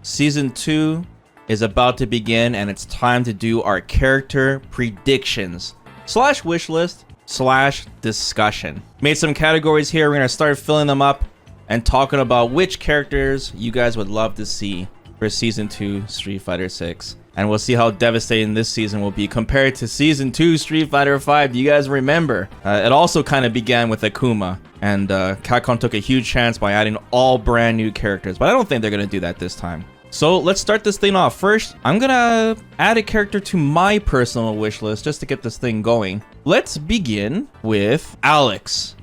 Season 2 is about to begin, and it's time to do our character predictions slash wish list slash discussion. Made some categories here. We're going to start filling them up and talking about which characters you guys would love to see for Season 2 Street Fighter 6. And we'll see how devastating this season will be compared to Season 2 Street Fighter 5. Do you guys remember? It also kind of began with Akuma, and Capcom took a huge chance by adding all brand new characters, but I don't think they're going to do that this time. So let's start this thing off. First, I'm going to add a character to my personal wish list just to get this thing going. Let's begin with Alex.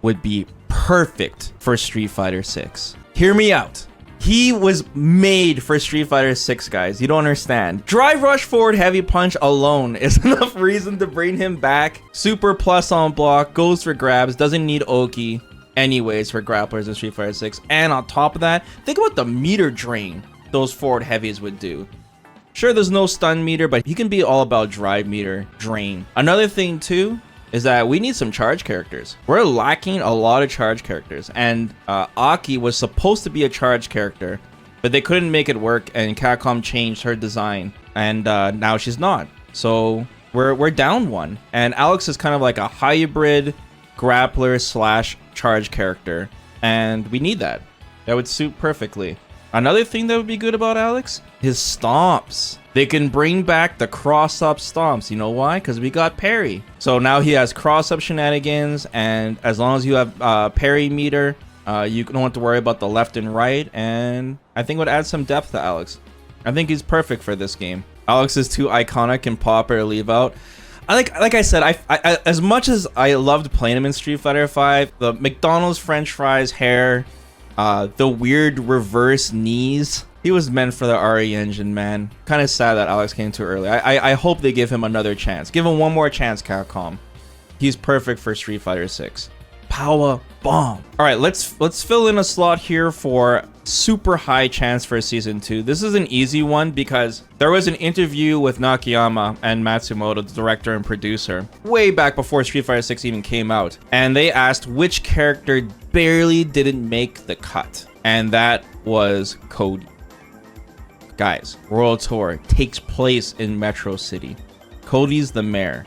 Would be perfect for Street Fighter 6. Hear me out. He was made for Street Fighter 6, guys. You don't understand. Drive rush forward heavy punch alone is enough reason to bring him back. Super plus on block, goes for grabs, doesn't need Oki anyways for grapplers in Street Fighter 6. And on top of that, think about the meter drain those forward heavies would do. Sure, there's no stun meter, but he can be all about drive meter drain. Another thing too is that we need some charge characters. We're lacking a lot of charge characters, and Aki was supposed to be a charge character, but they couldn't make it work, and Capcom changed her design, and now she's not. So we're down one, and Alex is kind of like a hybrid grappler slash charge character, and we need that. That would suit perfectly. Another thing that would be good about Alex, his stomps. They can bring back the cross-up stomps. You know why? Because we got parry. So now he has cross-up shenanigans, and as long as you have parry meter, you don't have to worry about the left and right, and I think it would add some depth to Alex. I think he's perfect for this game. Alex is too iconic and pop or leave out. Like I said, I as much as I loved playing him in Street Fighter 5, the McDonald's French fries hair, the weird reverse knees. He was meant for the RE engine, man. Kind of sad that Alex came too early. I hope they give him another chance. Give him one more chance, Capcom. He's perfect for Street Fighter 6. Power bomb. All right, let's fill in a slot here for super high chance for Season 2. This is an easy one because there was an interview with Nakayama and Matsumoto, the director and producer, way back before Street Fighter 6 even came out. And they asked which character barely didn't make the cut. And that was Cody. Guys, World Tour takes place in Metro City. Cody's the mayor.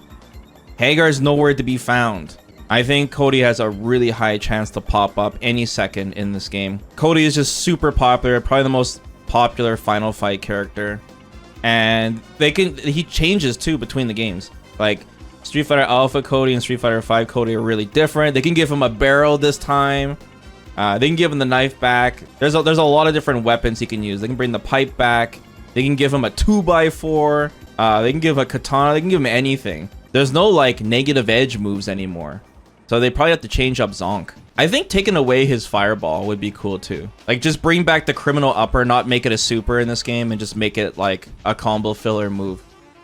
Hagar's nowhere to be found. I think Cody has a really high chance to pop up any second in this game. Cody is just super popular, probably the most popular Final Fight character. And he changes too between the games. Like Street Fighter Alpha Cody and Street Fighter 5 Cody are really different. They can give him a barrel this time. They can give him the knife back. There's a lot of different weapons he can use. They can bring the pipe back. They can give him a 2x4. They can give a katana. They can give him anything. There's no like negative edge moves anymore. So they probably have to change up Zonk. I think taking away his fireball would be cool too. Like just bring back the criminal upper, not make it a super in this game, and just make it like a combo filler move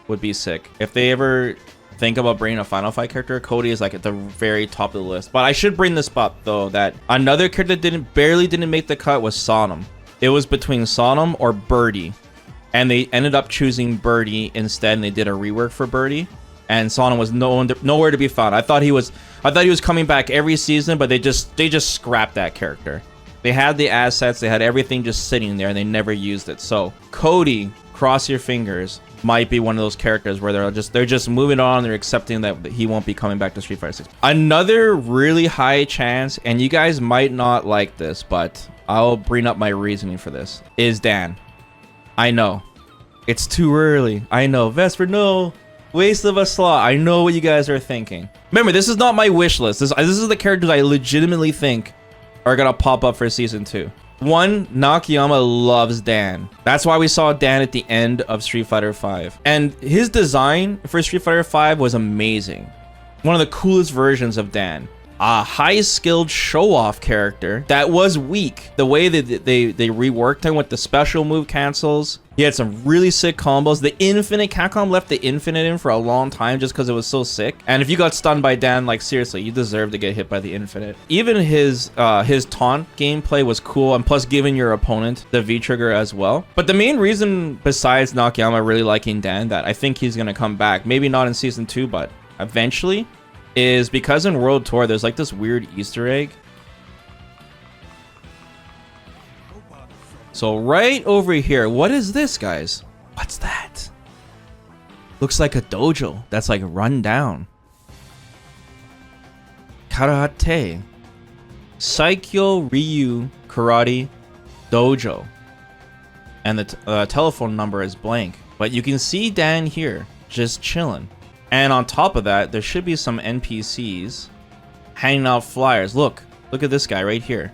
would be sick. If they ever think about bringing a Final Fight character, Cody is like at the very top of the list. But I should bring this up though, that another character that barely didn't make the cut was Sodom. It was between Sodom or Birdie, and they ended up choosing Birdie instead, and they did a rework for Birdie, and Sodom was nowhere to be found. I thought he was coming back every season, but they just scrapped that character. They had the assets, they had everything just sitting there, and they never used it. So Cody, cross your fingers, might be one of those characters where they're just moving on. They're accepting that he won't be coming back to Street Fighter 6. Another really high chance, and you guys might not like this, but I'll bring up my reasoning for this, is Dan. I know it's too early. I know, Vesper, no, waste of a slot. I know what you guys are thinking. Remember, this is not my wish list. This is the characters I legitimately think are gonna pop up for Season 2. One, Nakayama loves Dan. That's why we saw Dan at the end of Street Fighter 5. And his design for Street Fighter 5 was amazing. One of the coolest versions of Dan. A high-skilled show-off character that was weak. The way that they reworked him with the special move cancels. He had some really sick combos. The infinite, Capcom left the infinite in for a long time just because it was so sick. And if you got stunned by Dan, like seriously, you deserve to get hit by the infinite. Even his taunt gameplay was cool, and plus giving your opponent the V-trigger as well. But the main reason, besides Nakayama really liking Dan, that I think he's gonna come back, maybe not in Season 2, but eventually, is because in World Tour there's like this weird Easter egg. So right over here, what is this, guys? What's that? Looks like a dojo that's like run down. Karate. Saikyo Ryu Karate Dojo. And the telephone number is blank. But you can see Dan here, just chilling. And on top of that, there should be some NPCs handing out flyers. Look at this guy right here.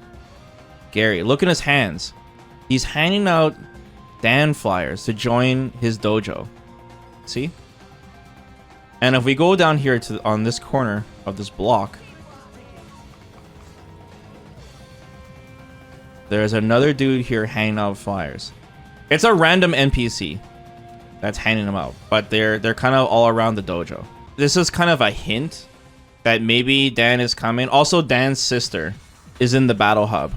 Gary, look at his hands. He's handing out Dan flyers to join his dojo. See? And if we go down here on this corner of this block, there's another dude here handing out flyers. It's a random NPC that's handing them out, but they're kind of all around the dojo. This is kind of a hint that maybe Dan is coming. Also, Dan's sister is in the battle hub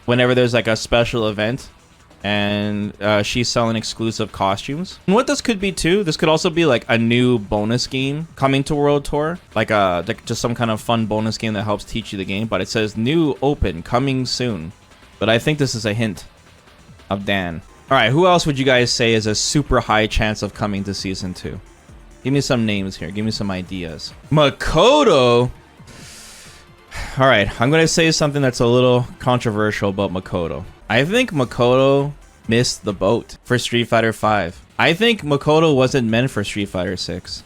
whenever there's like a special event, and she's selling exclusive costumes. And what this could be too, this could also be like a new bonus game coming to World Tour, like just some kind of fun bonus game that helps teach you the game. But it says new open coming soon. But I think this is a hint of Dan. All right, who else would you guys say is a super high chance of coming to season 2? Give me some names here. Give me some ideas. Makoto. All right, I'm going to say something that's a little controversial about Makoto. I think Makoto missed the boat for Street Fighter V. I think Makoto wasn't meant for Street Fighter 6.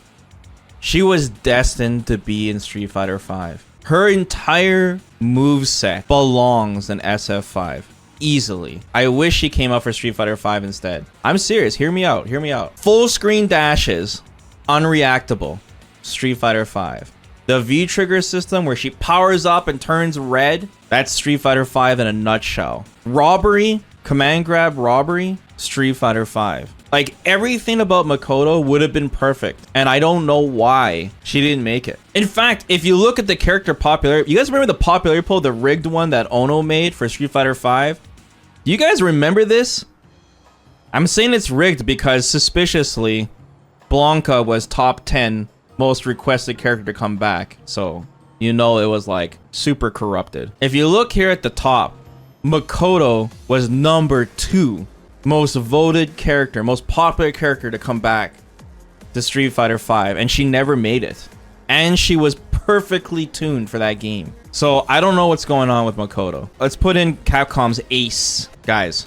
She was destined to be in Street Fighter V. Her entire moveset belongs in SF5. Easily. I wish she came out for Street Fighter V instead. I'm serious. Hear me out. Hear me out. Full screen dashes. Unreactable. Street Fighter V. The V-trigger system where she powers up and turns red. That's Street Fighter V in a nutshell. Robbery. Command grab robbery. Street Fighter V. Like, everything about Makoto would have been perfect, and I don't know why she didn't make it. In fact, if you look at the character popularity, you guys remember the popularity poll, the rigged one that Ono made for Street Fighter V? Do you guys remember this? I'm saying it's rigged because suspiciously, Blanca was top 10 most requested character to come back, so you know it was like super corrupted. If you look here at the top, Makoto was number 2 most voted character, most popular character to come back to Street Fighter V, and she never made it. And she was perfectly tuned for that game. So I don't know what's going on with Makoto. Let's put in Capcom's ace. Guys,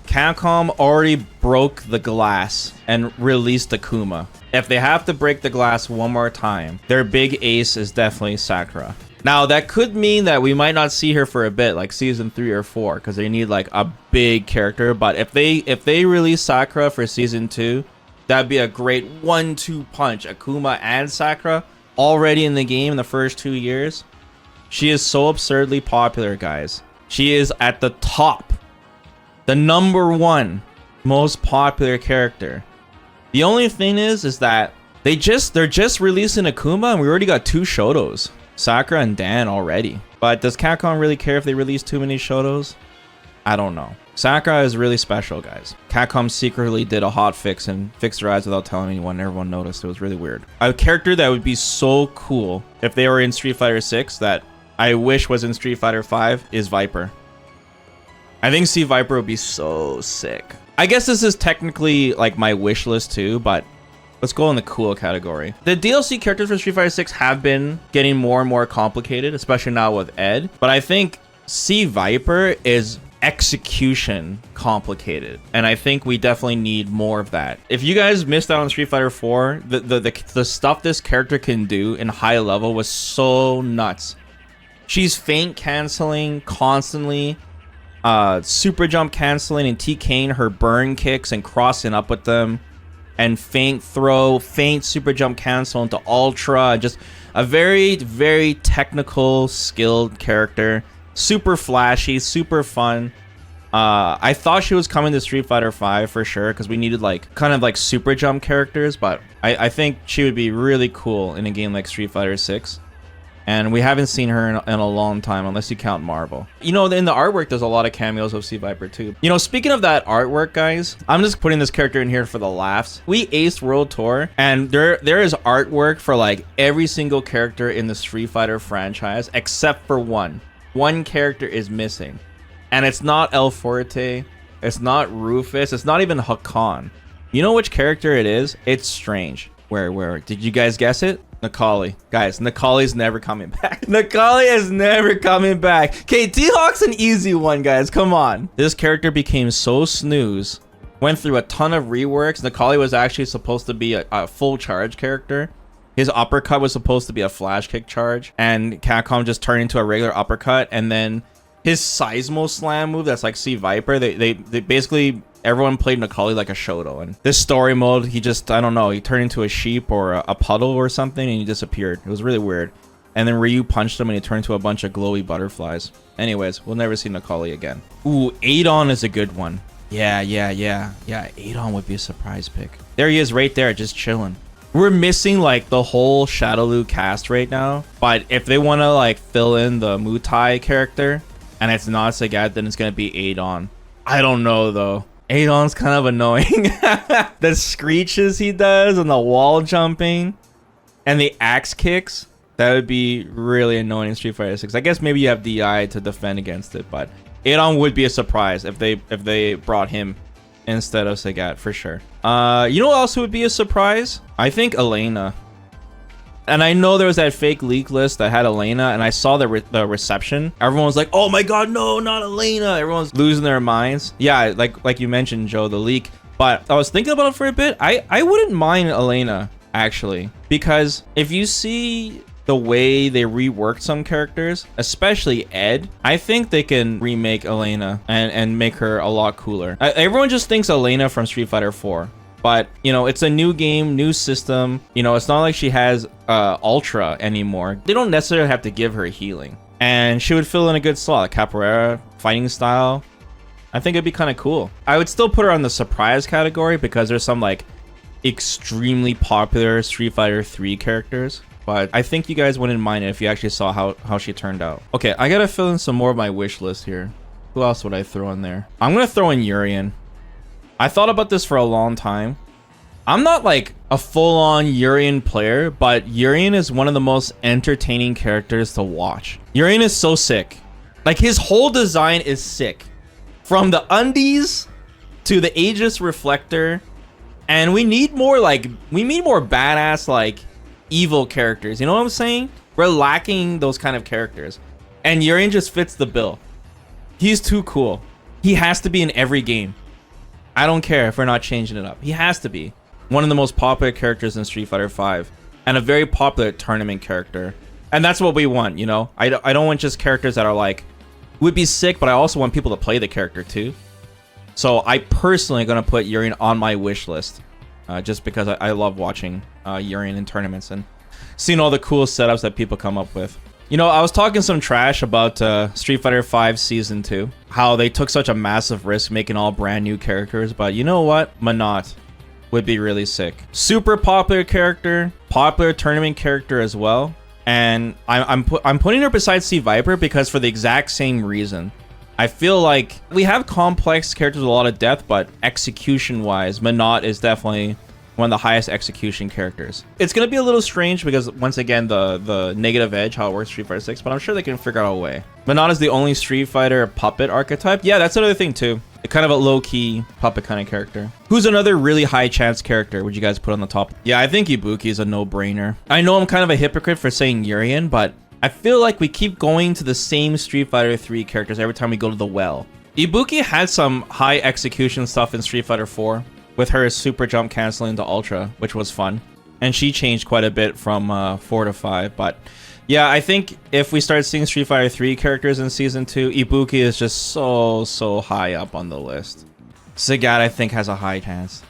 Capcom already broke the glass and released Akuma. If they have to break the glass one more time, their big ace is definitely Sakura. Now, that could mean that we might not see her for a bit, like season 3 or 4, because they need like a big character. But if they release Sakura for season 2, that'd be a great 1-2 punch. Akuma and Sakura already in the game in the first 2 years. She is so absurdly popular, guys. She is at the top, the number 1 most popular character. The only thing is that they're just releasing Akuma, and we already got 2 Shotos. Sakura and Dan already. But does Capcom really care if they release too many Shotos? I don't know. Sakura is really special, guys. Capcom secretly did a hot fix and fixed her eyes without telling anyone. Everyone noticed. It was really weird. A character that would be so cool if they were in Street Fighter 6 that I wish was in Street Fighter 5 is Viper. I think C.Viper would be so sick. I guess this is technically like my wish list too, but let's go in the cool category. The DLC characters for Street Fighter 6 have been getting more and more complicated, especially now with Ed. But I think C.Viper is execution complicated, and I think we definitely need more of that. If you guys missed out on Street Fighter 4, the stuff this character can do in high level was so nuts. She's feint canceling constantly, super jump canceling and TKing her burn kicks and crossing up with them, and feint throw, feint super jump cancel into ultra. Just a very, very technical, skilled character. Super flashy, super fun. I thought she was coming to Street Fighter V for sure, because we needed like kind of like super jump characters, but I think she would be really cool in a game like Street Fighter 6. And we haven't seen her in a long time, unless you count Marvel. You know, in the artwork, there's a lot of cameos of C.Viper too. You know, speaking of that artwork, guys, I'm just putting this character in here for the laughs. We aced World Tour, and there is artwork for like every single character in the Street Fighter franchise, except for one. One character is missing, and it's not El Forte, It's not Rufus. It's not even Hakan. You know which character it is? It's strange. Where? Did you guys guess it? Necalli. Guys, Necalli's never coming back. Necalli is never coming back. Okay, T-Hawk's an easy one, guys. Come on. This character became so snooze. Went through a ton of reworks. Necalli was actually supposed to be a full charge character. His uppercut was supposed to be a flash kick charge. And Capcom just turned into a regular uppercut. And then his Seismo Slam move, that's like C.Viper, they basically... Everyone played Necalli like a Shoto, and this story mode, he just, I don't know, he turned into a sheep or a puddle or something, and he disappeared. It was really weird. And then Ryu punched him, and he turned into a bunch of glowy butterflies. Anyways, we'll never see Necalli again. Ooh, Adon is a good one. Yeah, Adon would be a surprise pick. There he is right there, just chilling. We're missing, like, the whole Shadowloo cast right now, but if they want to, like, fill in the Mutai character, and it's not Sagat, then it's going to be Adon. I don't know, though. Adon's kind of annoying. The screeches he does and the wall jumping and the axe kicks, that would be really annoying in Street Fighter 6. I guess maybe you have DI to defend against it, but Adon would be a surprise if they brought him instead of Sagat for sure. You know what else would be a surprise? I think Elena. And I know there was that fake leak list that had Elena, and I saw the reception. Everyone was like, oh my god, no, not Elena. Everyone's losing their minds. Yeah, like you mentioned, Joe, the leak. But I was thinking about it for a bit. I wouldn't mind Elena, actually. Because if you see the way they reworked some characters, especially Ed, I think they can remake Elena and make her a lot cooler. Everyone just thinks Elena from Street Fighter 4. But, you know, it's a new game, new system. You know, it's not like she has Ultra anymore. They don't necessarily have to give her healing. And she would fill in a good slot. Capoeira, fighting style. I think it'd be kind of cool. I would still put her on the surprise category because there's some, like, extremely popular Street Fighter 3 characters. But I think you guys wouldn't mind it if you actually saw how she turned out. Okay, I gotta fill in some more of my wish list here. Who else would I throw in there? I'm gonna throw in Urien. I thought about this for a long time. I'm not like a full-on Urien player, but Urien is one of the most entertaining characters to watch. Urien is so sick. Like, his whole design is sick. From the undies to the Aegis reflector. And we need more badass, like, evil characters. You know what I'm saying? We're lacking those kind of characters. And Urien just fits the bill. He's too cool. He has to be in every game. I don't care if we're not changing it up. He has to be one of the most popular characters in Street Fighter 5 and a very popular tournament character. And that's what we want, you know? I don't want just characters that are like, would be sick, but I also want people to play the character too. So I personally going to put Urien on my wish list just because I love watching Urien in tournaments and seeing all the cool setups that people come up with. You know, I was talking some trash about Street Fighter 5 Season 2. How they took such a massive risk making all brand new characters. But you know what? Menat would be really sick. Super popular character. Popular tournament character as well. And I'm putting her beside C.Viper because for the exact same reason. I feel like we have complex characters with a lot of depth, but execution-wise, Menat is definitely one of the highest execution characters. It's going to be a little strange because, once again, the negative edge, how it works Street Fighter 6, but I'm sure they can figure out a way. Menat is the only Street Fighter puppet archetype. Yeah, that's another thing, too. Kind of a low-key puppet kind of character. Who's another really high-chance character would you guys put on the top? Yeah, I think Ibuki is a no-brainer. I know I'm kind of a hypocrite for saying Urien, but I feel like we keep going to the same Street Fighter 3 characters every time we go to the well. Ibuki had some high execution stuff in Street Fighter 4. With her super jump canceling to Ultra, which was fun. And she changed quite a bit from 4 to 5. But yeah, I think if we start seeing Street Fighter 3 characters in Season 2, Ibuki is just so high up on the list. Sagat, I think, has a high chance.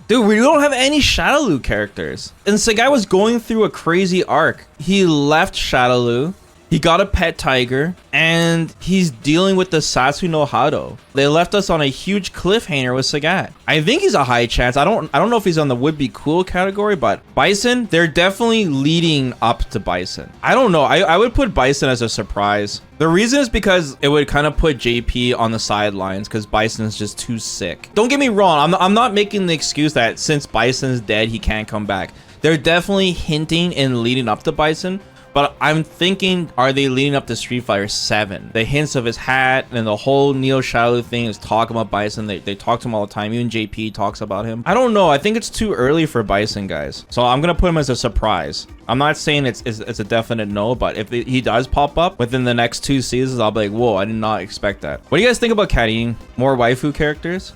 Dude, we don't have any Shadowloo characters. And Sagat was going through a crazy arc. He left Shadowloo. He got a pet tiger, and he's dealing with the Satsu no Hado. They left us on a huge cliffhanger with Sagat. I think he's a high chance. I don't know if he's on the would be cool category, but Bison, they're definitely leading up to Bison. I don't know. I would put Bison as a surprise. The reason is because it would kind of put JP on the sidelines because Bison is just too sick. Don't get me wrong. I'm not making the excuse that since Bison's dead, he can't come back. They're definitely hinting and leading up to Bison. But I'm thinking, are they leading up to Street Fighter 7? The hints of his hat and the whole Neo Shadow thing is talking about Bison. They talk to him all the time. Even JP talks about him. I don't know. I think it's too early for Bison, guys. So I'm going to put him as a surprise. I'm not saying it's a definite no, but if he does pop up within the next 2 seasons, I'll be like, whoa, I did not expect that. What do you guys think about Karin? More waifu characters?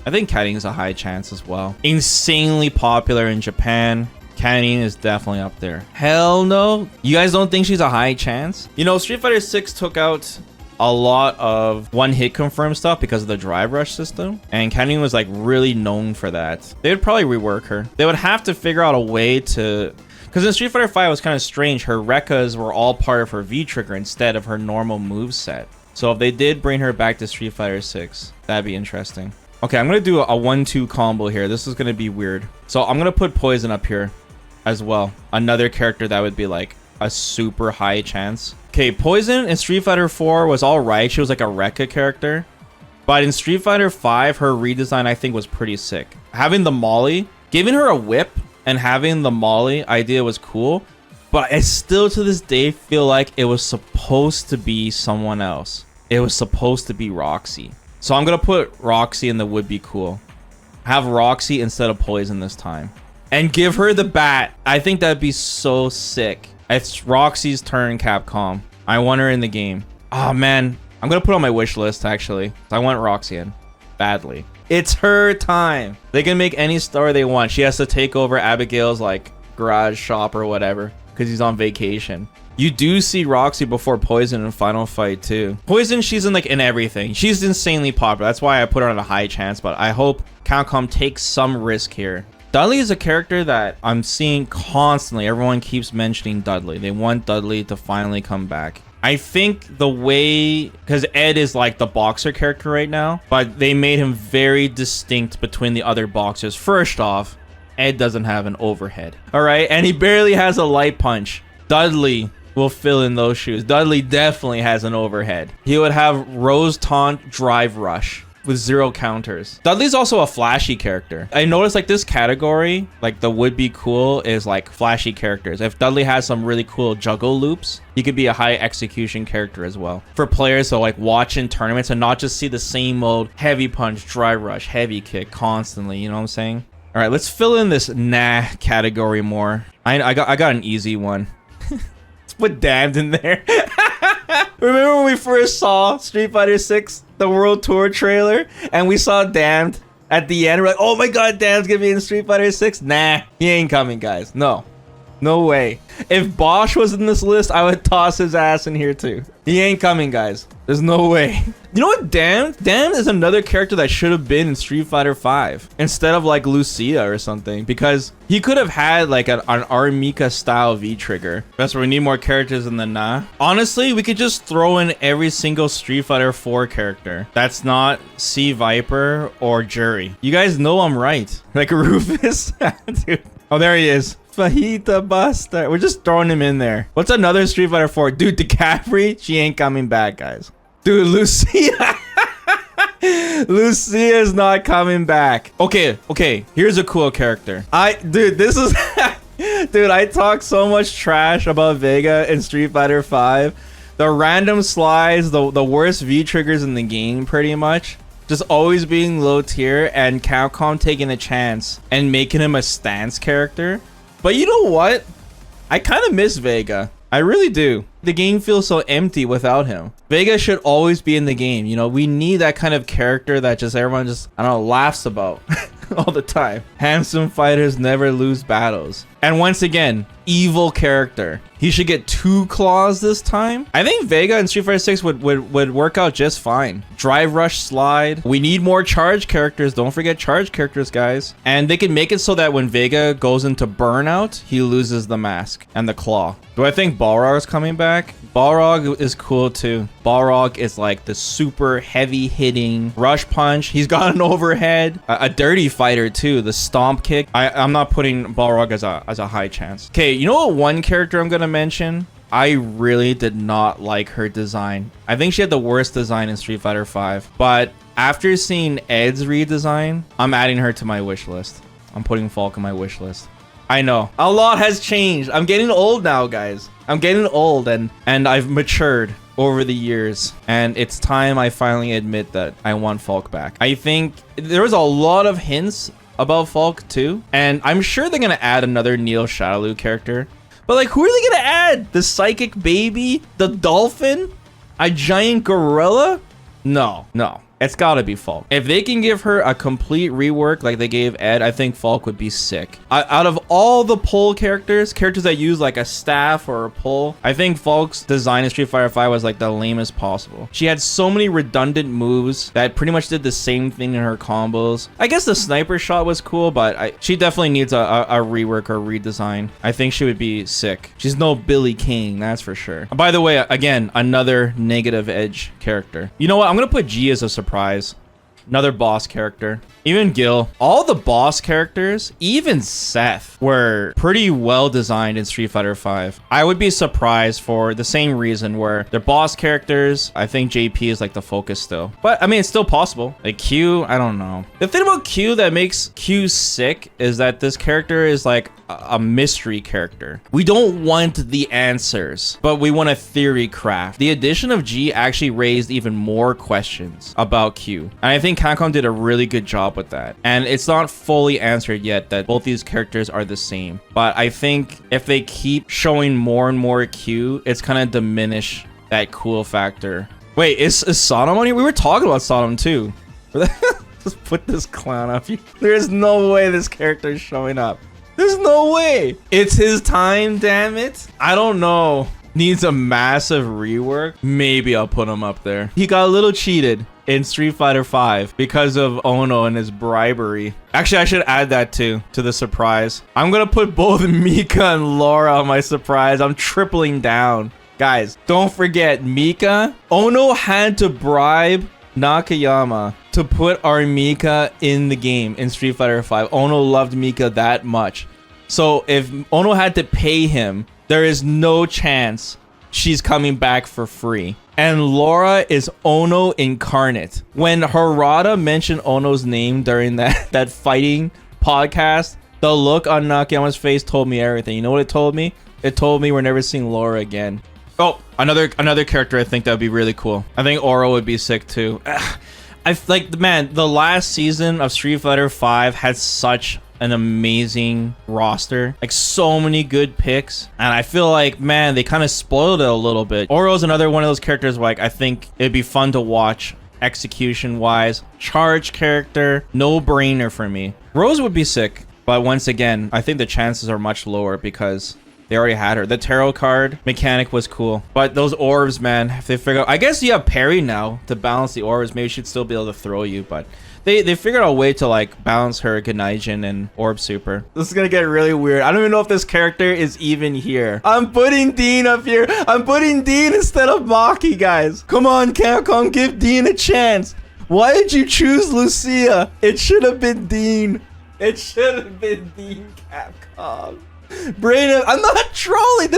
I think Karin is a high chance as well. Insanely popular in Japan. Karin is definitely up there. Hell no. You guys don't think she's a high chance? You know, Street Fighter 6 took out a lot of one-hit confirm stuff because of the drive rush system, and Karin was like really known for that. They would probably rework her. They would have to figure out a way to, because in Street Fighter 5 it was kind of strange. Her Rekkas were all part of her V-trigger instead of her normal moveset. So if they did bring her back to Street Fighter 6, that'd be interesting. Okay, I'm gonna do a 1-2 combo here. This is gonna be weird. So I'm gonna put Poison up here as well. Another character that would be like a super high chance. Okay, Poison in Street Fighter 4 was all right. She was like a Rekka character. But in Street Fighter 5, her redesign I think was pretty sick. Having the Molly, giving her a whip and having the Molly idea was cool. But I still to this day feel like it was supposed to be someone else. It was supposed to be Roxy. So I'm gonna put Roxy in the would be cool. Have Roxy instead of Poison this time. And give her the bat. I think that'd be so sick. It's Roxy's turn, Capcom. I want her in the game. Oh man, I'm gonna put on my wish list actually. I want Roxy in badly. It's her time. They can make any star they want. She has to take over Abigail's like garage shop or whatever because he's on vacation. You do see Roxy before Poison in Final Fight too. Poison, she's in everything. She's insanely popular. That's why I put her on a high chance, but I hope Capcom takes some risk here. Dudley is a character that I'm seeing constantly. Everyone keeps mentioning Dudley. They want Dudley to finally come back. I think the way, because Ed is like the boxer character right now, but they made him very distinct between the other boxers. First off, Ed doesn't have an overhead. All right. And he barely has a light punch. Dudley will fill in those shoes. Dudley definitely has an overhead. He would have Rose Taunt Drive Rush with 0 counters. Dudley's also a flashy character. I noticed like this category, like the would be cool is like flashy characters. If Dudley has some really cool juggle loops, he could be a high execution character as well. For players to like watch in tournaments and not just see the same mode, heavy punch, dry rush, heavy kick constantly, you know what I'm saying? All right, let's fill in this nah category more. I got an easy one. Let's put Damned in there. Remember when we first saw Street Fighter 6, the World Tour trailer, and we saw Damned at the end? We're like, oh my god, Damned's gonna be in Street Fighter 6? Nah, he ain't coming, guys. No way. If Bosch was in this list, I would toss his ass in here too. He ain't coming, guys. There's no way. You know what, Damned is another character that should have been in Street Fighter 5 instead of like Lucia or something, because he could have had like an R.Mika style V-trigger. That's where we need more characters in the nah. Honestly, we could just throw in every single Street Fighter 4 character that's not C.Viper or Jury. You guys know I'm right. Like Rufus. Dude. Oh, there he is. Fajita Buster. We're just throwing him in there. What's another Street Fighter 4? Dude, DiCaprio, she ain't coming back, guys. Dude, Lucia. Lucia is not coming back. Okay. Here's a cool character. Dude, this is... Dude, I talk so much trash about Vega in Street Fighter 5. The random slides, the worst V-triggers in the game, pretty much. Just always being low tier, and Capcom taking a chance and making him a stance character. But you know what? I kind of miss Vega. I really do. The game feels so empty without him. Vega should always be in the game. You know, we need that kind of character that just everyone just, I don't know, laughs about all the time. Handsome fighters never lose battles. And once again, evil character. He should get 2 claws this time. I think Vega in Street Fighter 6 would work out just fine. Drive rush slide. We need more charge characters. Don't forget charge characters, guys. And they can make it so that when Vega goes into burnout, he loses the mask and the claw. Do I think Balrog is coming back? Balrog is cool too. Balrog is like the super heavy hitting rush punch. He's got an overhead, a dirty fighter too. The stomp kick. I'm not putting Balrog as a high chance. Okay, you know what one character I'm gonna mention? I really did not like her design. I think she had the worst design in Street Fighter 5. But after seeing Ed's redesign, I'm adding her to my wish list. I'm putting Falke on my wish list. I know. A lot has changed. I'm getting old now, guys. I'm getting old and I've matured over the years. And it's time I finally admit that I want Falke back. I think there was a lot of hints about Falke too. And I'm sure they're going to add another Neil Shadaloo character. But like, who are they going to add? The psychic baby? The dolphin? A giant gorilla? No. It's gotta be Falke. If they can give her a complete rework like they gave Ed, I think Falke would be sick. Out of all the pole characters that use like a staff or a pole, I think Falke's design in Street Fighter V was like the lamest possible. She had so many redundant moves that pretty much did the same thing in her combos. I guess the sniper shot was cool, but she definitely needs a rework or redesign. I think she would be sick. She's no Billy King, that's for sure. By the way, again, another negative edge character. You know what? I'm gonna put G as a surprise. Another boss character. Even Gil. All the boss characters, even Seth, were pretty well designed in Street Fighter V. I would be surprised for the same reason where they're boss characters. I think JP is like the focus still. But I mean, it's still possible. Like Q, I don't know. The thing about Q that makes Q sick is that this character is like a mystery character. We don't want the answers, but we want a theory craft. The addition of G actually raised even more questions about Q. And I think Capcom did a really good job with that. And it's not fully answered yet that both these characters are the same. But I think if they keep showing more and more Q, it's gonna diminish that cool factor. Wait, is Sodom on here? We were talking about Sodom too. Just put this clown up here. There's no way this character is showing up. There's no way. It's his time, damn it. I don't know. Needs a massive rework. Maybe I'll put him up there. He got a little cheated in Street Fighter V because of Ono and his bribery. Actually, I should add that too to the surprise. I'm gonna put both Mika and Laura on my surprise. I'm tripling down. Guys, don't forget Mika. Ono had to bribe Nakayama to put R.Mika in the game in Street Fighter V. Ono loved Mika that much. So if Ono had to pay him, there is no chance she's coming back for free. And Laura is Ono incarnate. When Harada mentioned Ono's name during that fighting podcast, the look on Nakayama's face told me everything. You know what it told me? It told me we're never seeing Laura again. Oh, another character I think that would be really cool. I think Oro would be sick too. Man, the last season of Street Fighter V had such an amazing roster, like so many good picks, and I feel like, man, they kind of spoiled it a little bit. Oro's another one of those characters like I think it'd be fun to watch execution wise. Charge character, no brainer for me. Rose would be sick, but once again, I think the chances are much lower because they already had her. The tarot card mechanic was cool. But those orbs, man, if they figure out... I guess you have parry now to balance the orbs. Maybe she'd still be able to throw you, but... They figured out a way to, like, balance her Ganaijin and Orb Super. This is gonna get really weird. I don't even know if this character is even here. I'm putting Dean up here. I'm putting Dean instead of Maki, guys. Come on, Capcom, give Dean a chance. Why did you choose Lucia? It should have been Dean. It should have been Dean, Capcom. Brandon, I'm not trolling.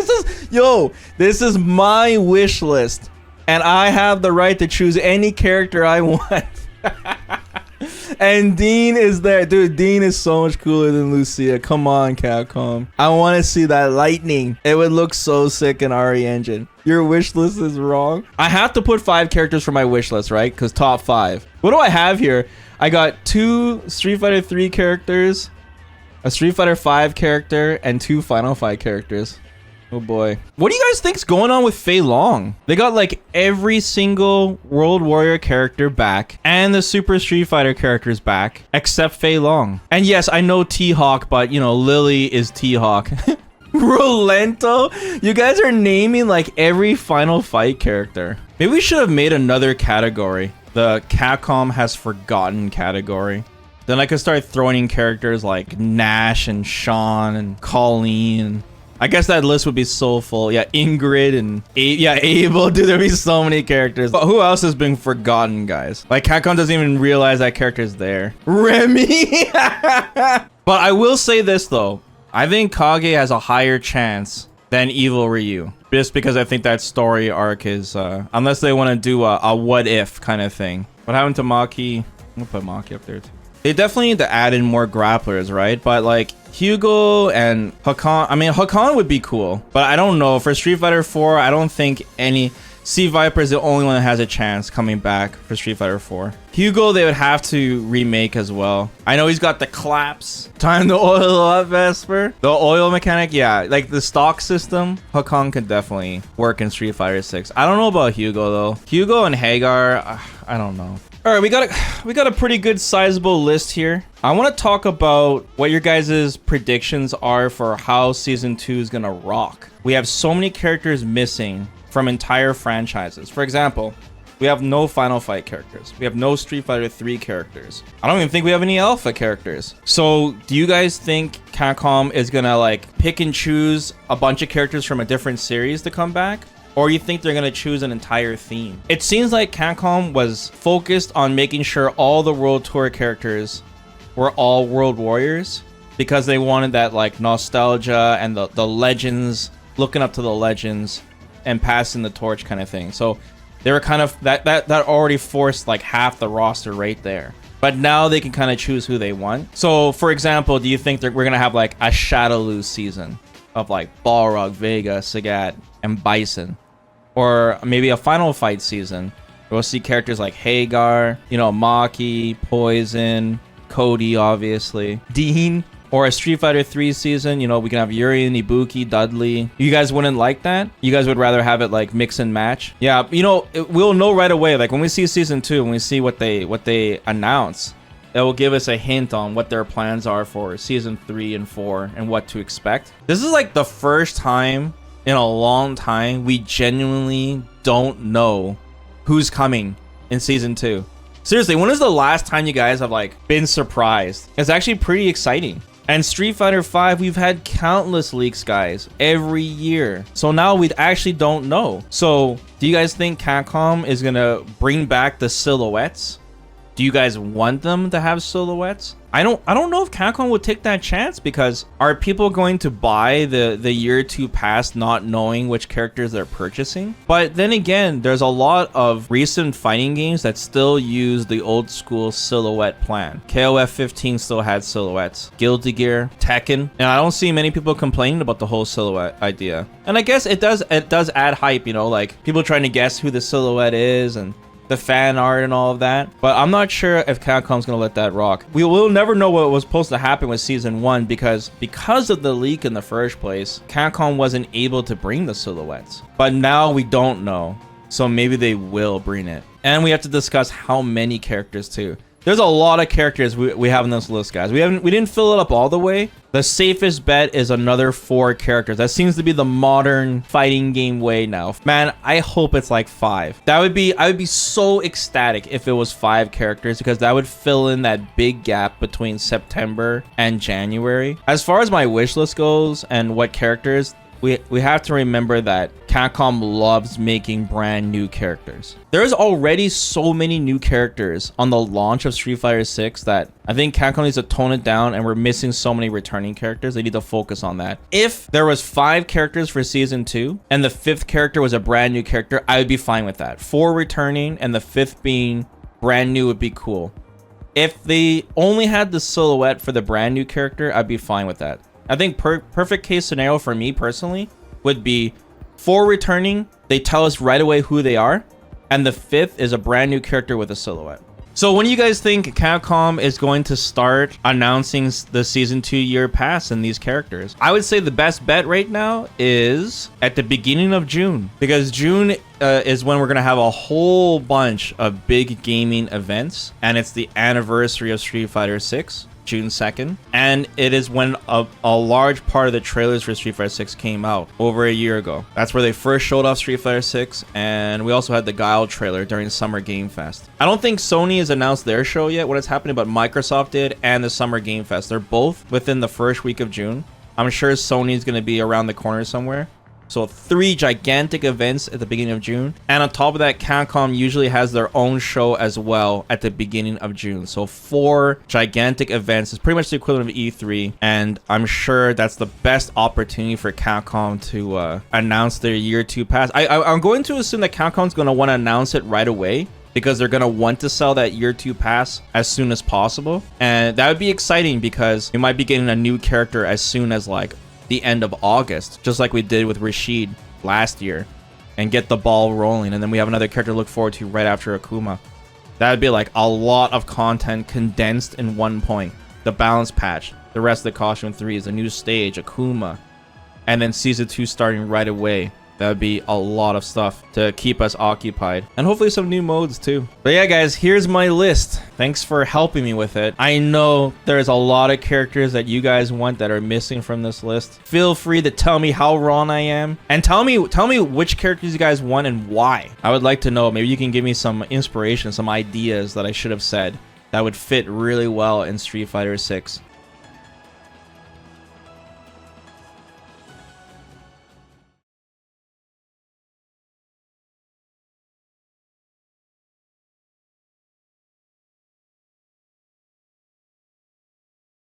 This is my wish list, and I have the right to choose any character I want. And Dean is there, dude. Dean is so much cooler than Lucia. Come on, Capcom. I want to see that lightning. It would look so sick in RE Engine. Your wish list is wrong. I have to put 5 characters for my wish list, right? Because top 5. What do I have here? I got 2 Street Fighter 3 characters, a Street Fighter 5 character, and 2 Final Fight characters. Oh boy. What do you guys think's going on with Fei Long? They got like every single World Warrior character back and the Super Street Fighter characters back except Fei Long. And yes, I know T-Hawk, but you know, Lily is T-Hawk. Rolento? You guys are naming like every Final Fight character. Maybe we should have made another category. The Capcom has forgotten category. Then I could start throwing in characters like Nash and Sean and Colleen. I guess that list would be so full. Yeah, Ingrid and Abel. Dude, there'd be so many characters. But who else has been forgotten, guys? Like, Capcom doesn't even realize that character's there. Remy! But I will say this, though. I think Kage has a higher chance than Evil Ryu. Just because I think that story arc is... unless they want to do a what-if kind of thing. What happened to Maki? I'm gonna put Maki up there, too. They definitely need to add in more grapplers, right? But like Hugo and Hakan, I mean, Hakan would be cool, but I don't know. For Street Fighter 4, I don't think any... C.Viper is the only one that has a chance coming back for Street Fighter 4. Hugo, they would have to remake as well. I know he's got the claps. Time to oil up, Vesper. The oil mechanic, yeah. Like the stock system, Hakan could definitely work in Street Fighter 6. I don't know about Hugo, though. Hugo and Hagar, I don't know. All right, we got a pretty good sizable list here. I want to talk about what your guys' predictions are for how Season 2 is going to rock. We have so many characters missing from entire franchises. For example, we have no Final Fight characters. We have no Street Fighter 3 characters. I don't even think we have any Alpha characters. So do you guys think Capcom is gonna like pick and choose a bunch of characters from a different series to come back? Or you think they're gonna choose an entire theme? It seems like Capcom was focused on making sure all the World Tour characters were all World Warriors because they wanted that like nostalgia and the legends, looking up to the legends and passing the torch kind of thing. So they were kind of that already forced like half the roster right there. But now they can kind of choose who they want. So for example, do you think we're gonna have like a Shadowloo season of like Balrog, Vega, Sagat, and M.Bison, or maybe a Final Fight season? We'll see characters like Hagar, you know, Maki, Poison, Cody, obviously, Dean. Or a Street Fighter 3 season, you know, we can have Urien, Ibuki, Dudley. You guys wouldn't like that? You guys would rather have it like mix and match? Yeah, you know, we'll know right away. Like when we see Season 2, when we see what they announce, that will give us a hint on what their plans are for Season 3 and 4 and what to expect. This is like the first time in a long time we genuinely don't know who's coming in Season 2. Seriously, when is the last time you guys have like been surprised? It's actually pretty exciting. And Street Fighter 5, we've had countless leaks, guys, every year. So now we actually don't know. So do you guys think Capcom is gonna bring back the silhouettes? Do you guys want them to have silhouettes? I don't know if Capcom would take that chance, because are people going to buy the year 2 pass not knowing which characters they're purchasing? But then again, there's a lot of recent fighting games that still use the old school silhouette plan. KOF 15 still had silhouettes. Guilty Gear, Tekken, and I don't see many people complaining about the whole silhouette idea. And I guess it does add hype, you know, like people trying to guess who the silhouette is and the fan art and all of that. But I'm not sure if Capcom's gonna let that rock. We will never know what was supposed to happen with Season 1 because of the leak in the first place, Capcom wasn't able to bring the silhouettes. But now we don't know, so maybe they will bring it. And we have to discuss how many characters too. There's a lot of characters we have in this list, guys. We didn't fill it up all the way. The safest bet is another 4 characters. That seems to be the modern fighting game way now. Man, I hope it's like 5. I would be so ecstatic if it was 5 characters, because that would fill in that big gap between September and January. As far as my wish list goes and what characters, we have to remember that Capcom loves making brand new characters. There's already so many new characters on the launch of Street Fighter 6 that I think Capcom needs to tone it down, and we're missing so many returning characters. They need to focus on that. If there was 5 characters for Season 2 and the 5th character was a brand new character, I would be fine with that. 4 returning and the 5th being brand new would be cool. If they only had the silhouette for the brand new character, I'd be fine with that. I think perfect case scenario for me personally would be 4 returning, they tell us right away who they are, and the 5th is a brand new character with a silhouette. So when do you guys think Capcom is going to start announcing the Season 2 year pass in these characters? I would say the best bet right now is at the beginning of June, because June is when we're going to have a whole bunch of big gaming events, and it's the anniversary of Street Fighter 6. June 2nd, and it is when a large part of the trailers for Street Fighter 6 came out over a year ago. That's where they first showed off Street Fighter 6, and we also had the Guile trailer during Summer Game Fest. I don't think Sony has announced their show yet, what is happening, but Microsoft did, and the Summer Game Fest. They're both within the first week of June. I'm sure Sony's going to be around the corner somewhere. So 3 gigantic events at the beginning of June. And on top of that, Capcom usually has their own show as well at the beginning of June. So 4 gigantic events is pretty much the equivalent of E3. And I'm sure that's the best opportunity for Capcom to announce their year 2 pass. I'm going to assume that Capcom's going to want to announce it right away, because they're gonna want to sell that year 2 pass as soon as possible. And that would be exciting because we might be getting a new character as soon as like the end of August, just like we did with Rashid last year, and get the ball rolling. And then we have another character to look forward to right after Akuma. That would be like a lot of content condensed in one point. The balance patch, the rest of the costume 3 is a new stage, Akuma, and then season 2 starting right away. That would be a lot of stuff to keep us occupied. And hopefully some new modes too. But yeah, guys, here's my list. Thanks for helping me with it. I know there's a lot of characters that you guys want that are missing from this list. Feel free to tell me how wrong I am. And tell me which characters you guys want and why. I would like to know. Maybe you can give me some inspiration, some ideas that I should have said that would fit really well in Street Fighter 6.